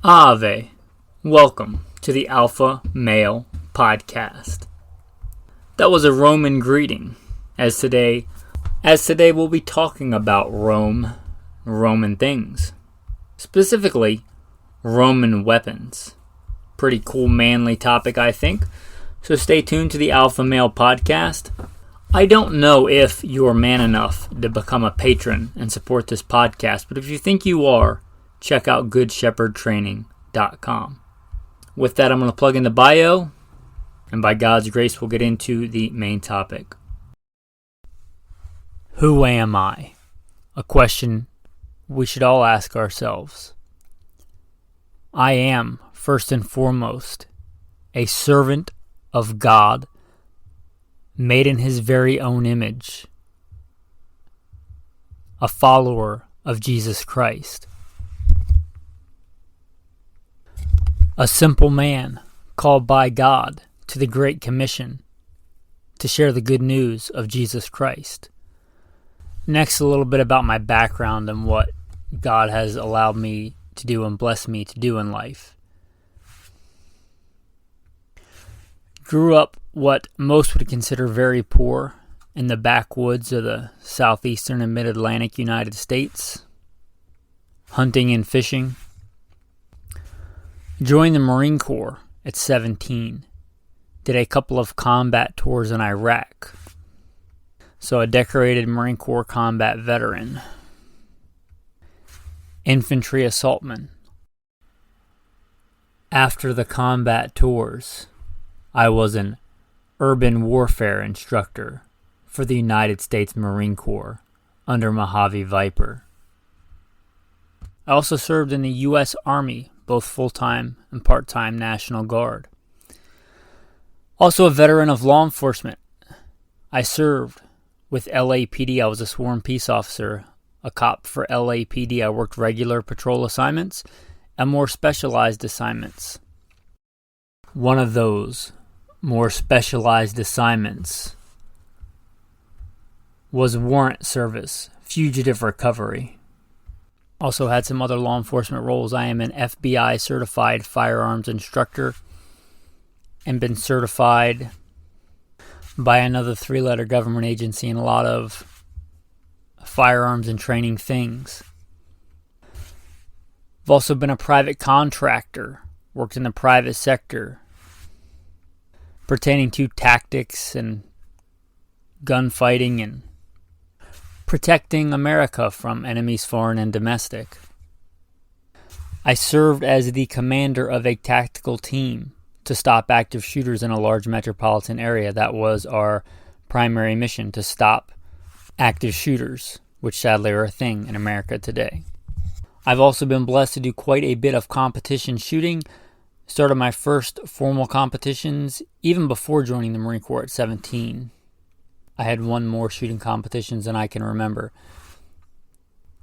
Ave, welcome to the Alpha Male Podcast. That was a Roman greeting, as today we'll be talking about Roman things, specifically Roman weapons. Pretty cool manly topic, I think, so stay tuned to the Alpha Male Podcast. I don't know if you're man enough to become a patron and support this podcast, but if you think you are, check out goodshepherdtraining.com. With that, I'm going to plug in the bio, and by God's grace, we'll get into the main topic. Who am I? A question we should all ask ourselves. I am, first and foremost, a servant of God, made in His very own image, a follower of Jesus Christ. A simple man called by God to the Great Commission to share the good news of Jesus Christ. Next, a little bit about my background and what God has allowed me to do and blessed me to do in life. Grew up what most would consider very poor in the backwoods of the southeastern and mid-Atlantic United States, hunting and fishing. Joined the Marine Corps at 17. Did a couple of combat tours in Iraq. So a decorated Marine Corps combat veteran. Infantry assaultman. After the combat tours, I was an urban warfare instructor for the United States Marine Corps under Mojave Viper. I also served in the U.S. Army, both full-time and part-time National Guard. Also a veteran of law enforcement. I served with LAPD. I was a sworn peace officer, a cop for LAPD. I worked regular patrol assignments and more specialized assignments. One of those more specialized assignments was warrant service, fugitive recovery. Also had some other law enforcement roles. I am an FBI certified firearms instructor and been certified by another 3-letter government agency in a lot of firearms and training things. I've also been a private contractor, worked in the private sector pertaining to tactics and gunfighting and protecting America from enemies foreign and domestic. I served as the commander of a tactical team to stop active shooters in a large metropolitan area. That was our primary mission, to stop active shooters, which sadly are a thing in America today. I've also been blessed to do quite a bit of competition shooting. Started my first formal competitions even before joining the Marine Corps at 17. I had won more shooting competitions than I can remember.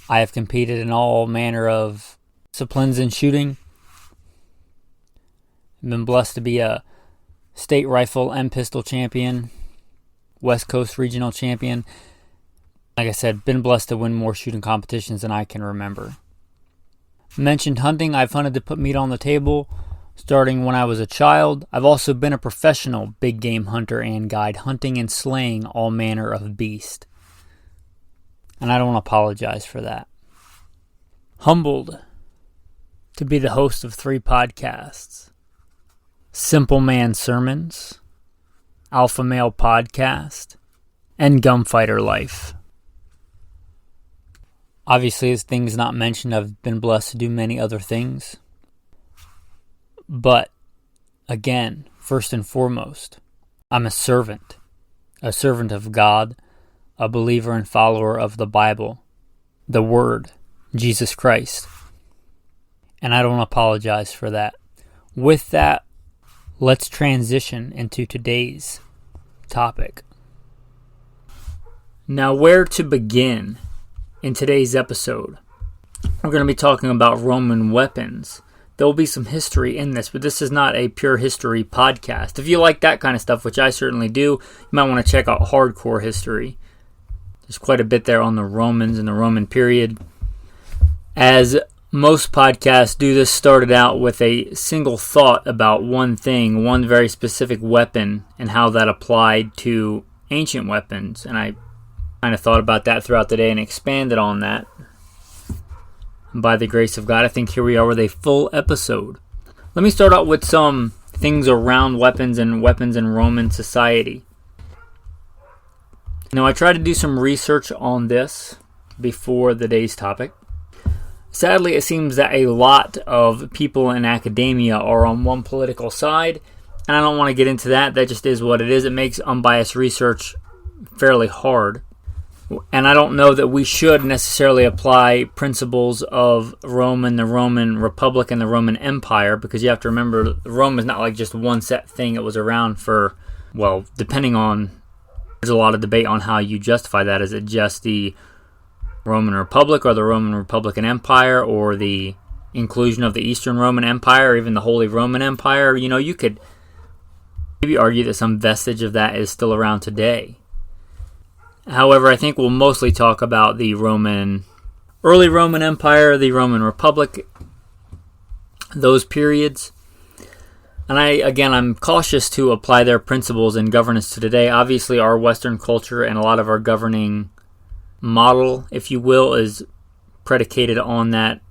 I have competed in all manner of disciplines in shooting. I've been blessed to be a state rifle and pistol champion, West Coast regional champion. Like I said, been blessed to win more shooting competitions than I can remember. Mentioned hunting. I've hunted to put meat on the table starting when I was a child. I've also been a professional big game hunter and guide, hunting and slaying all manner of beast. And I don't apologize for that. Humbled to be the host of 3 podcasts. Simple Man Sermons, Alpha Male Podcast, and Gunfighter Life. Obviously, as things not mentioned, I've been blessed to do many other things. But, again, first and foremost, I'm a servant of God, a believer and follower of the Bible, the Word, Jesus Christ. And I don't apologize for that. With that, let's transition into today's topic. Now, where to begin in today's episode? We're going to be talking about Roman weapons. There will be some history in this, but this is not a pure history podcast. If you like that kind of stuff, which I certainly do, you might want to check out Hardcore History. There's quite a bit there on the Romans and the Roman period. As Most podcasts do this started out with a single thought about one thing, one very specific weapon, and how that applied to ancient weapons. And I kind of thought about that throughout the day and expanded on that. And by the grace of God, I think here we are with a full episode. Let me start out with some things around weapons and weapons in Roman society. Now, I tried to do some research on this before the day's topic. Sadly, it seems that a lot of people in academia are on one political side, and I don't want to get into that. That just is what it is. It makes unbiased research fairly hard. And I don't know that we should necessarily apply principles of Rome and the Roman Republic and the Roman Empire, because you have to remember, Rome is not like just one set thing. It was around for, well, depending on, there's a lot of debate on how you justify that. Is it just the Roman Republic or the Roman Republican Empire or the inclusion of the Eastern Roman Empire or even the Holy Roman Empire? You know, you could maybe argue that some vestige of that is still around today. However, I think we'll mostly talk about the early Roman Empire, the Roman Republic, those periods. And I'm cautious to apply their principles in governance to today. Obviously, our Western culture and a lot of our governing model, if you will, is predicated on that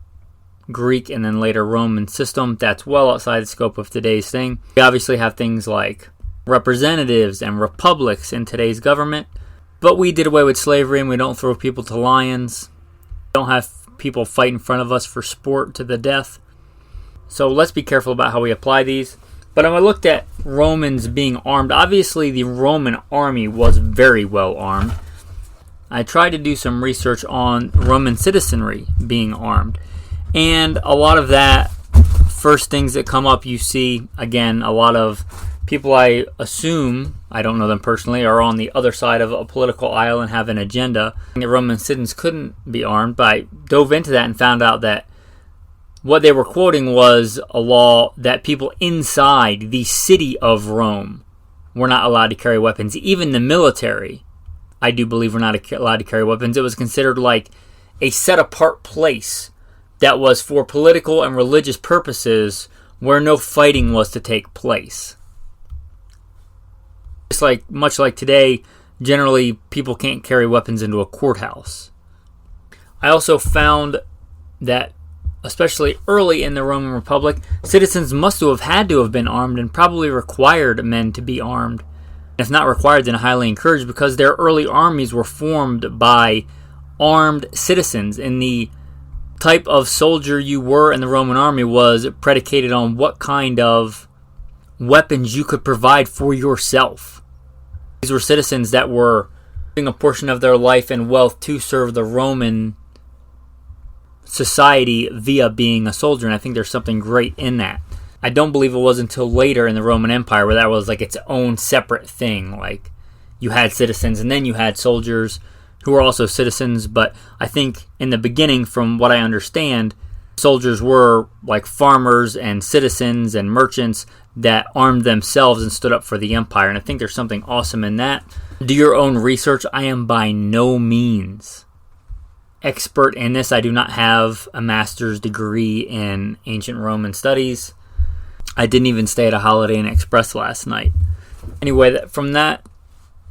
Greek and then later Roman system. That's well outside the scope of today's thing. We obviously have things like representatives and republics in today's government. But we did away with slavery, and we don't throw people to lions. We don't have people fight in front of us for sport to the death. So let's be careful about how we apply these. But when I looked at Romans being armed, obviously the Roman army was very well armed. I tried to do some research on Roman citizenry being armed. And a lot of that, first things that come up, you see, again, a lot of people I assume, I don't know them personally, are on the other side of a political aisle and have an agenda. The Roman citizens couldn't be armed, but I dove into that and found out that what they were quoting was a law that people inside the city of Rome were not allowed to carry weapons. Even the military, I do believe, were not allowed to carry weapons. It was considered like a set-apart place that was for political and religious purposes where no fighting was to take place. It's like, much like today, generally people can't carry weapons into a courthouse. I also found that, especially early in the Roman Republic, citizens must have had to have been armed and probably required men to be armed. If not required, then highly encouraged, because their early armies were formed by armed citizens. And the type of soldier you were in the Roman army was predicated on what kind of weapons you could provide for yourself. These were citizens that were giving a portion of their life and wealth to serve the Roman society via being a soldier, and I think there's something great in that. I don't believe it was until later in the Roman Empire where that was like its own separate thing. Like, you had citizens and then you had soldiers who were also citizens, but I think in the beginning, from what I understand, soldiers were like farmers and citizens and merchants that armed themselves and stood up for the empire. And I think there's something awesome in that. Do your own research. I am by no means expert in this. I do not have a master's degree in ancient Roman studies. I didn't even stay at a Holiday Inn Express last night. Anyway, from that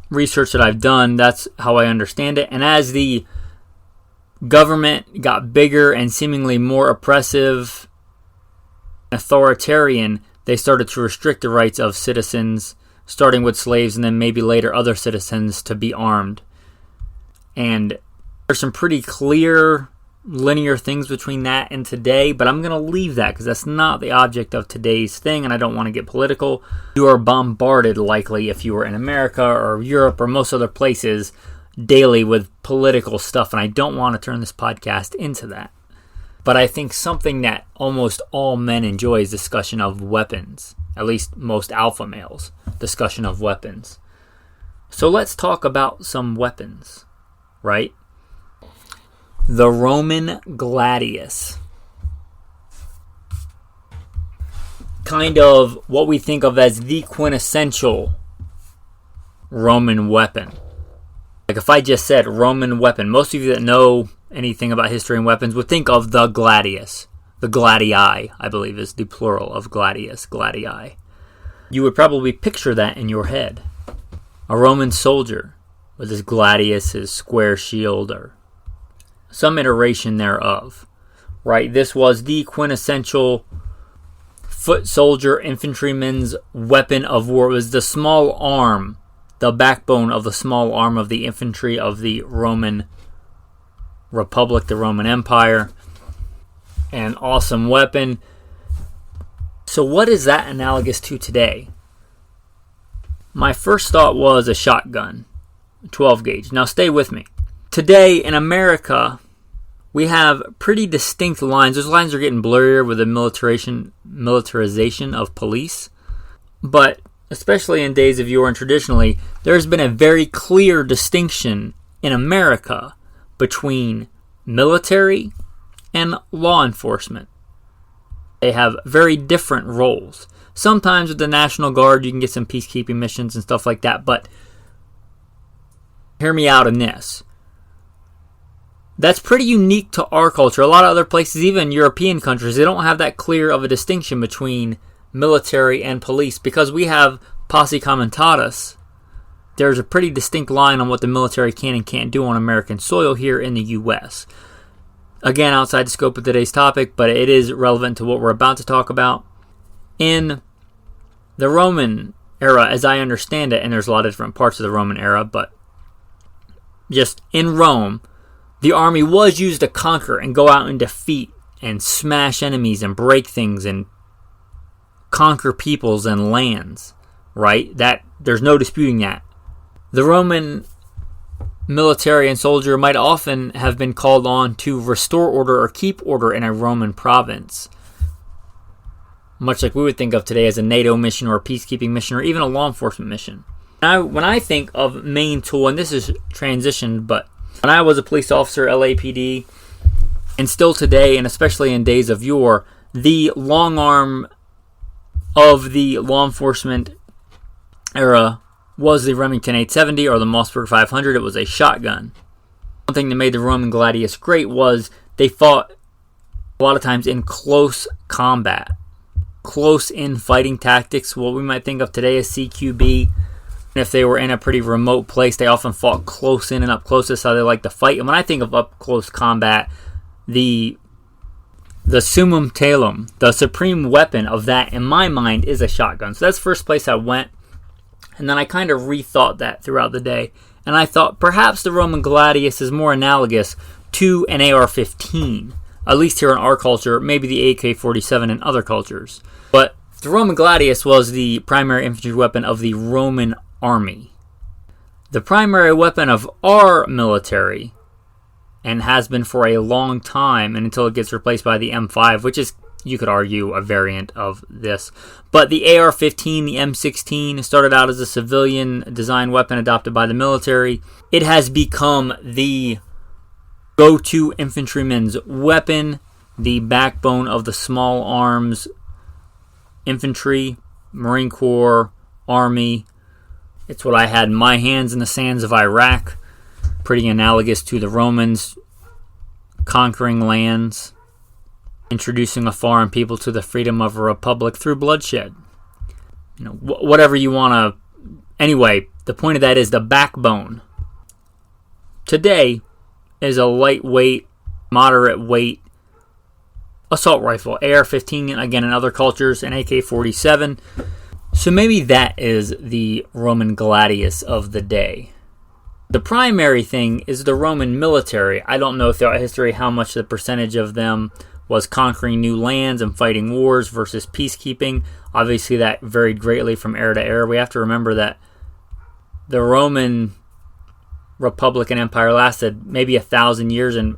research that I've done, that's how I understand it. And as the government got bigger and seemingly more oppressive, authoritarian, they started to restrict the rights of citizens, starting with slaves and then maybe later other citizens, to be armed. And there's some pretty clear linear things between that and today, but I'm going to leave that because that's not the object of today's thing, and I don't want to get political. You are bombarded, likely, if you were in America or Europe or most other places, daily with political stuff, and I don't want to turn this podcast into that. But I think something that almost all men enjoy is discussion of weapons. At least most alpha males, discussion of weapons. So let's talk about some weapons, right? The Roman Gladius. Kind of what we think of as the quintessential Roman weapon. Like if I just said Roman weapon, most of you that know anything about history and weapons would think of the Gladius. The Gladii, I believe, is the plural of Gladius, Gladii. You would probably picture that in your head. A Roman soldier with his gladius, his square shield, or some iteration thereof. Right? This was the quintessential foot soldier infantryman's weapon of war. It was the small arm, the backbone of the small arm of the infantry of the Roman Republic, the Roman Empire. An awesome weapon. So what is that analogous to today? My first thought was a shotgun, 12 gauge. Now stay with me. Today in America, we have pretty distinct lines. Those lines are getting blurrier with the militarization of police. But especially in days of yore and traditionally, there's been a very clear distinction in America between military and law enforcement. They have very different roles. Sometimes with the National Guard, you can get some peacekeeping missions and stuff like that, but hear me out in this. That's pretty unique to our culture. A lot of other places, even European countries, they don't have that clear of a distinction between military and police because we have posse comitatus. There's a pretty distinct line on what the military can and can't do on American soil here in the U.S. Again, outside the scope of today's topic, but it is relevant to what we're about to talk about. In the Roman era, as I understand it, and there's a lot of different parts of the Roman era, but just in Rome, the army was used to conquer and go out and defeat and smash enemies and break things and conquer peoples and lands, right? That there's no disputing that. The Roman military and soldier might often have been called on to restore order or keep order in a Roman province, much like we would think of today as a NATO mission or a peacekeeping mission or even a law enforcement mission. When I think of main tool, and this is transitioned, but when I was a police officer, LAPD, and still today, and especially in days of yore, the long arm of the law enforcement era was the Remington 870 or the Mossberg 500. It was a shotgun. One thing that made the Roman Gladius great was they fought a lot of times in close combat. Close-in fighting tactics, what we might think of today as CQB. If they were in a pretty remote place, they often fought close in and up close. That's how they like to fight. And when I think of up-close combat, the summum talum, the supreme weapon of that, in my mind, is a shotgun. So that's the first place I went. And then I kind of rethought that throughout the day. And I thought perhaps the Roman Gladius is more analogous to an AR-15. At least here in our culture, maybe the AK-47 in other cultures. But the Roman Gladius was the primary infantry weapon of the Roman army. The primary weapon of our military, and has been for a long time, and until it gets replaced by the M5, which is, you could argue, a variant of this. But the AR-15, the M16, started out as a civilian design weapon adopted by the military. It has become the go-to infantryman's weapon, the backbone of the small arms infantry, Marine Corps, Army. It's what I had in my hands in the sands of Iraq. Pretty analogous to the Romans conquering lands, introducing a foreign people to the freedom of a republic through bloodshed. Whatever you want to... Anyway, the point of that is the backbone. Today is a lightweight, moderate weight assault rifle. AR-15, again, in other cultures, an AK-47. So maybe that is the Roman Gladius of the day. The primary thing is the Roman military. I don't know throughout history how much the percentage of them was conquering new lands and fighting wars versus peacekeeping. Obviously, that varied greatly from era to era. We have to remember that the Roman Republic and Empire lasted maybe 1,000 years and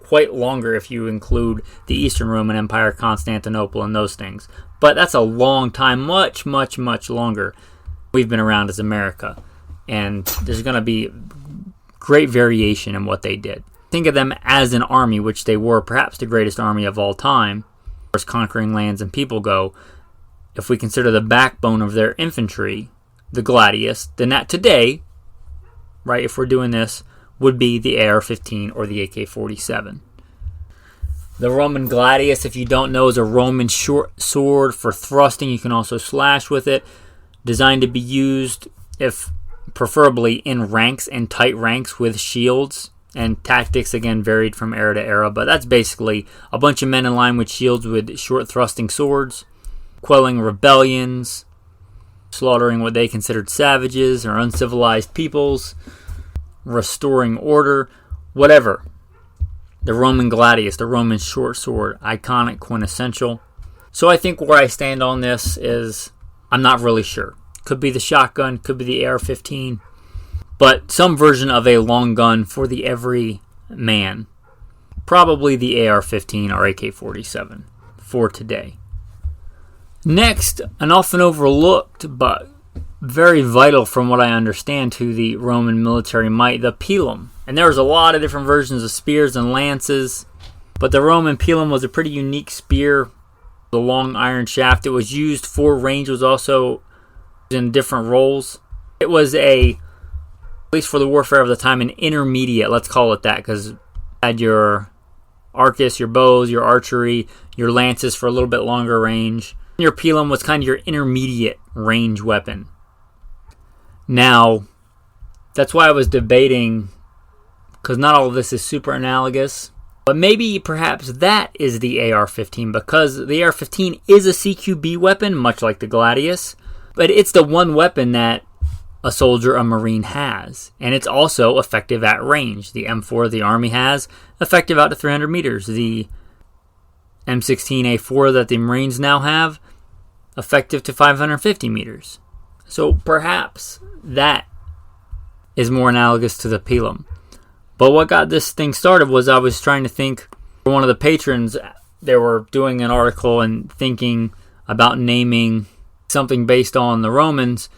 quite longer if you include the Eastern Roman Empire, Constantinople, and those things. But that's a long time, much, much, much longer we've been around as America. And there's going to be great variation in what they did. Think of them as an army, which they were perhaps the greatest army of all time, as far as conquering lands and people go. If we consider the backbone of their infantry, the Gladius, then that today, right, if we're doing this, would be the AR-15 or the AK-47. The Roman Gladius, if you don't know, is a Roman short sword for thrusting. You can also slash with it. Designed to be used, if preferably in ranks and tight ranks with shields. And tactics, again, varied from era to era. But that's basically a bunch of men in line with shields with short thrusting swords, quelling rebellions, slaughtering what they considered savages or uncivilized peoples, restoring order, whatever. The Roman Gladius, the Roman short sword, iconic, quintessential. So I think where I stand on this is I'm not really sure. Could be the shotgun, could be the AR-15, but some version of a long gun for the every man. Probably the AR-15 or AK-47 for today. Next, an often overlooked but very vital from what I understand to the Roman military might, the pilum. And there was a lot of different versions of spears and lances, but the Roman pilum was a pretty unique spear. The long iron shaft it was used for range was also in different roles. It was at least for the warfare of the time, an intermediate, let's call it that, because you had your arcus, your bows, your archery, your lances for a little bit longer range. Your pilum was kind of your intermediate range weapon. Now, that's why I was debating, because not all of this is super analogous, but maybe perhaps that is the AR-15, because the AR-15 is a CQB weapon, much like the Gladius, but it's the one weapon that a soldier, a Marine has, and it's also effective at range. The M4 the Army has, effective out to 300 meters. The M16A4 that the Marines now have, effective to 550 meters. So perhaps that is more analogous to the pilum. But what got this thing started was I was trying to think, for one of the patrons, they were doing an article and thinking about naming something based on the Romans,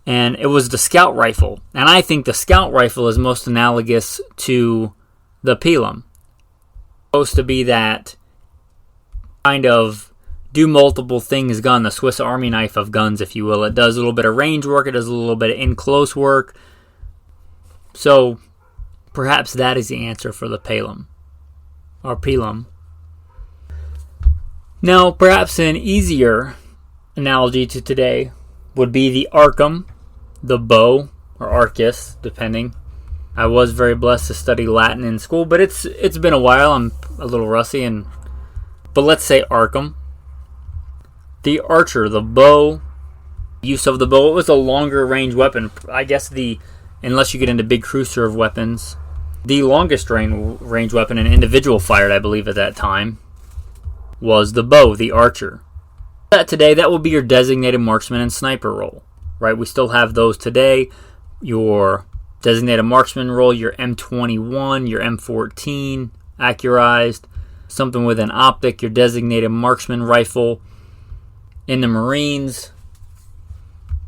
and it was the scout rifle. And I think the scout rifle is most analogous to the pilum. It's supposed to be that kind of do multiple things gun, the Swiss Army knife of guns, if you will. It does a little bit of range work, it does a little bit of in-close work. So perhaps that is the answer for the pilum, or pilum. Now, perhaps an easier analogy to today would be the arcum, the bow, or arcus, depending. I was very blessed to study Latin in school, but it's been a while. I'm a little rusty, but let's say arcum. The archer, the bow, use of the bow, it was a longer range weapon. I guess unless you get into big cruiser of weapons, the longest range weapon an individual fired, I believe at that time, was the bow, the archer. Today, that will be your designated marksman and sniper role, right? We still have those today. Your designated marksman role, your M21, your M14, accurized, something with an optic, your designated marksman rifle in the Marines,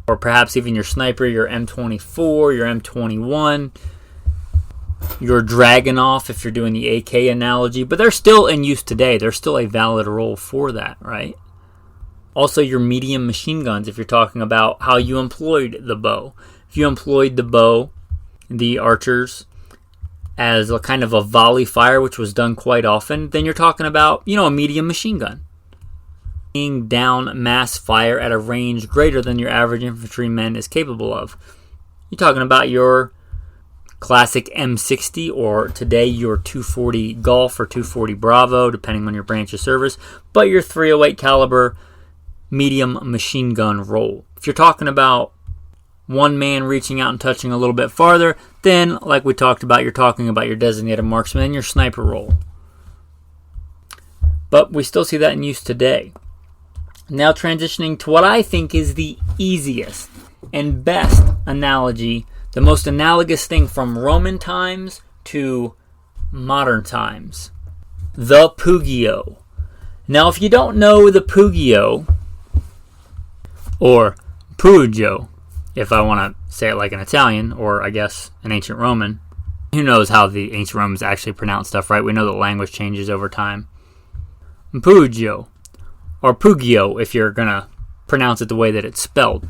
or perhaps even your sniper, your M24, your M21, your Dragunov if you're doing the AK analogy, but they're still in use today. There's still a valid role for that, right? Also, your medium machine guns if you're talking about how you employed the bow. If you employed the bow, the archers, as a kind of a volley fire, which was done quite often, then you're talking about, a medium machine gun. Down mass fire at a range greater than your average infantryman is capable of. You're talking about your classic M60, or today your 240 Golf or 240 Bravo, depending on your branch of service, but your 308 caliber medium machine gun role. If you're talking about one man reaching out and touching a little bit farther, then, like we talked about, you're talking about your designated marksman and your sniper role. But we still see that in use today. Now transitioning to what I think is the easiest and best analogy, the most analogous thing from Roman times to modern times. The Pugio. Now, if you don't know the Pugio, or Pugio, if I want to say it like an Italian, or I guess an ancient Roman. Who knows how the ancient Romans actually pronounce stuff, right? We know that language changes over time. Pugio, or Pugio if you're going to pronounce it the way that it's spelled.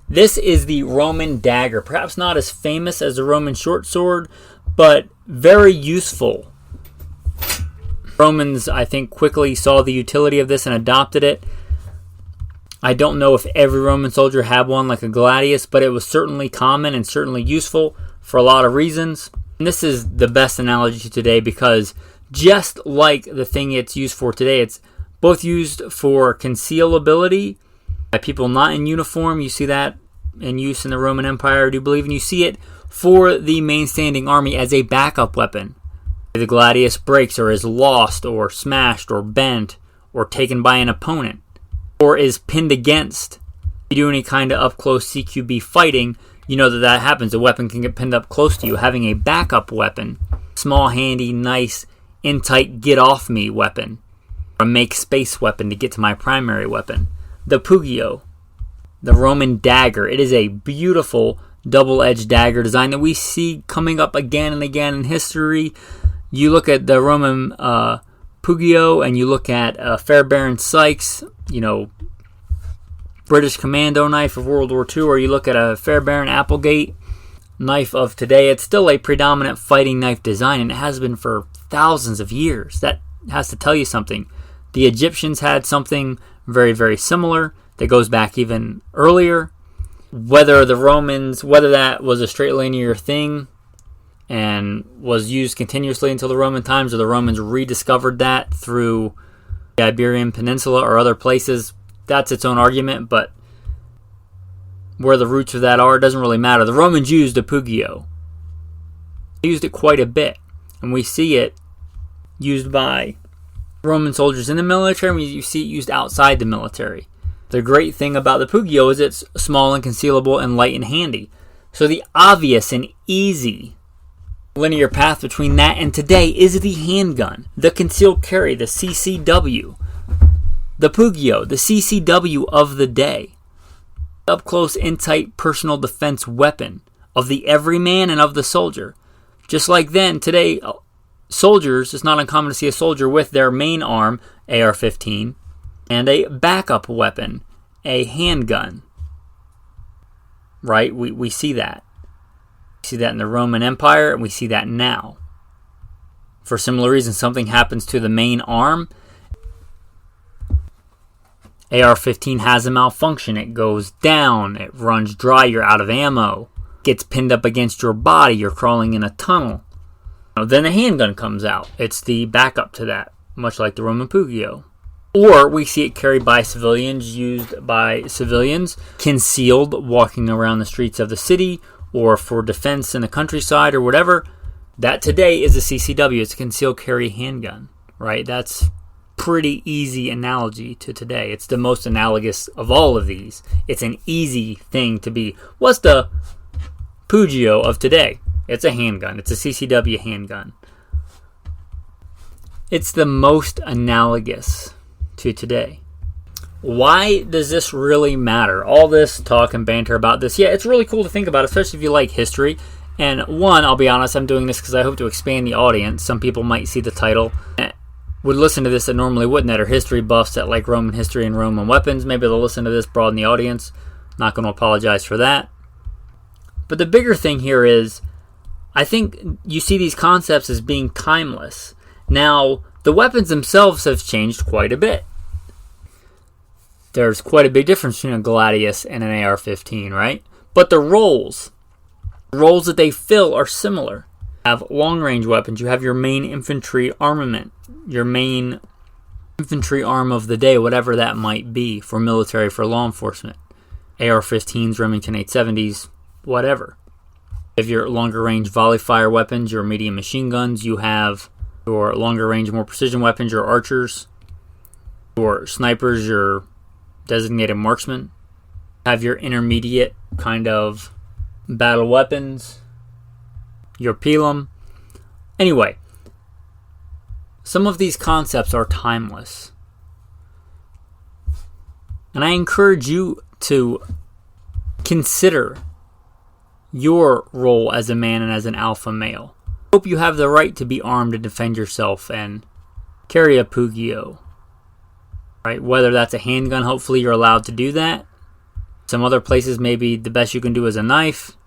This is the Roman dagger. Perhaps not as famous as the Roman short sword, but very useful. Romans, I think, quickly saw the utility of this and adopted it. I don't know if every Roman soldier had one like a Gladius, but it was certainly common and certainly useful for a lot of reasons. And this is the best analogy today because just like the thing it's used for today, it's both used for concealability by people not in uniform. You see that in use in the Roman Empire, I do believe, and you see it for the main standing army as a backup weapon. The Gladius breaks or is lost or smashed or bent or taken by an opponent or is pinned against. If you do any kind of up-close CQB fighting, you know that happens. A weapon can get pinned up close to you. Having a backup weapon, small, handy, nice, in-tight, get-off-me weapon, or a make-space weapon to get to my primary weapon. The Pugio, the Roman dagger. It is a beautiful double-edged dagger design that we see coming up again and again in history. You look at the Roman Pugio and you look at Fairbairn Sykes, British commando knife of World War II, or you look at a Fairbairn Applegate knife of today. It's still a predominant fighting knife design, and it has been for thousands of years. That has to tell you something. The Egyptians had something very, very similar that goes back even earlier. Whether that was a straight linear thing and was used continuously until the Roman times, or the Romans rediscovered that through the Iberian Peninsula or other places, that's its own argument, but where the roots of that are, it doesn't really matter. The Romans used a Pugio. They used it quite a bit, and we see it used by Roman soldiers in the military, and you see it used outside the military. The great thing about the Pugio is it's small and concealable and light and handy. So the obvious and easy linear path between that and today is the handgun, the concealed carry, the CCW. The Pugio, the CCW of the day. Up close, in tight personal defense weapon of the everyman and of the soldier. Just like then, today, soldiers, it's not uncommon to see a soldier with their main arm, AR-15, and a backup weapon, a handgun. Right? We see that. We see that in the Roman Empire, and we see that now. For similar reasons, something happens to the main arm. AR-15 has a malfunction. It goes down. It runs dry. You're out of ammo. Gets pinned up against your body. You're crawling in a tunnel. Then the handgun comes out. It's the backup to that, much like the Roman Pugio. Or we see it carried by civilians, used by civilians, concealed, walking around the streets of the city, or for defense in the countryside or whatever. That today is a CCW. It's a concealed carry handgun, right? That's pretty easy analogy to today. It's the most analogous of all of these. It's an easy thing to be. What's the Pugio of today? It's a handgun. It's a CCW handgun. It's the most analogous to today. Why does this really matter? All this talk and banter about this. Yeah, it's really cool to think about, especially if you like history. And one, I'll be honest, I'm doing this because I hope to expand the audience. Some people might see the title would listen to this that normally wouldn't, that are history buffs that like Roman history and Roman weapons. Maybe they'll listen to this, broaden the audience. Not going to apologize for that. But the bigger thing here is, I think you see these concepts as being timeless. Now, the weapons themselves have changed quite a bit. There's quite a big difference between a Gladius and an AR-15, right? But the roles that they fill are similar. You have long-range weapons. You have your main infantry armament, your main infantry arm of the day, whatever that might be, for military, for law enforcement. AR-15s, Remington 870s, whatever. You have your longer-range volley fire weapons, your medium machine guns. You have your longer-range, more precision weapons, your archers, your snipers, your designated marksmen. You have your intermediate kind of battle weapons, your pilum. Anyway, some of these concepts are timeless. And I encourage you to consider your role as a man and as an alpha male. I hope you have the right to be armed to defend yourself and carry a Pugio. Right? Whether that's a handgun, hopefully you're allowed to do that. Some other places maybe the best you can do is a knife.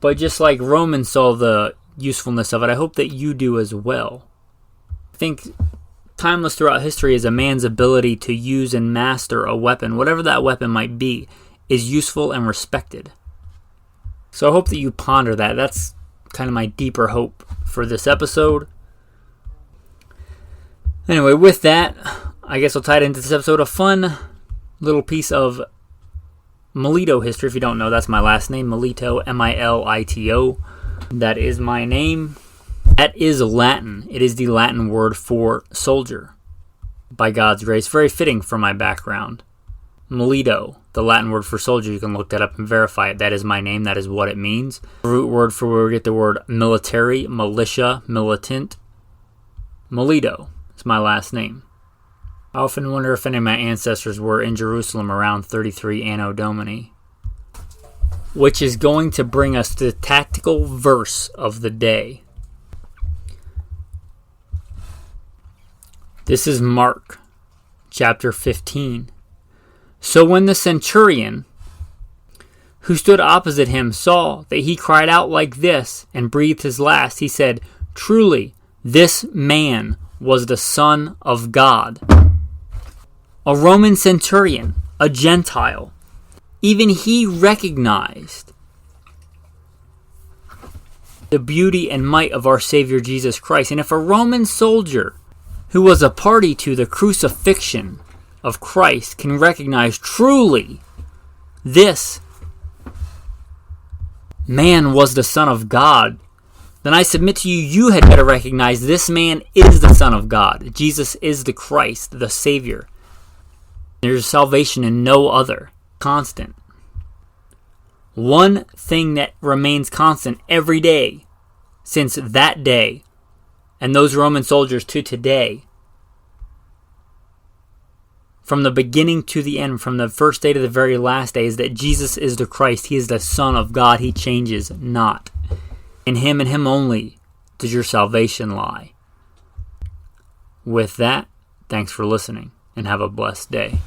But just like Romans saw the usefulness of it. I hope that you do as well. I think timeless throughout history is a man's ability to use and master a weapon, whatever that weapon might be, is useful and respected. So I hope that you ponder that. That's kind of my deeper hope for this episode. Anyway, with that, I guess I'll tie it into this episode. A fun little piece of Milito history. If you don't know, that's my last name, Milito, M-I-L-I-T-O. That is my name. That is Latin. It is the Latin word for soldier. By God's grace, very fitting for my background. Milito, the Latin word for soldier, you can look that up and verify it. That is my name. That is what it means. The root word for where we get the word military, militia, militant. Milito is my last name. I often wonder if any of my ancestors were in Jerusalem around 33 Anno Domini. Which is going to bring us to the tactical verse of the day. This is Mark, chapter 15. So when the centurion, who stood opposite him, saw that he cried out like this and breathed his last, he said, "Truly, this man was the Son of God." A Roman centurion, a Gentile, even he recognized the beauty and might of our Savior Jesus Christ. And if a Roman soldier who was a party to the crucifixion of Christ can recognize truly this man was the Son of God, then I submit to you, you had better recognize this man is the Son of God. Jesus is the Christ, the Savior. There's salvation in no other. Constant. One thing that remains constant every day since that day and those Roman soldiers to today, from the beginning to the end, from the first day to the very last day, is that Jesus is the Christ. He is the Son of God. He changes not. In Him and Him only does your salvation lie. With that, thanks for listening and have a blessed day.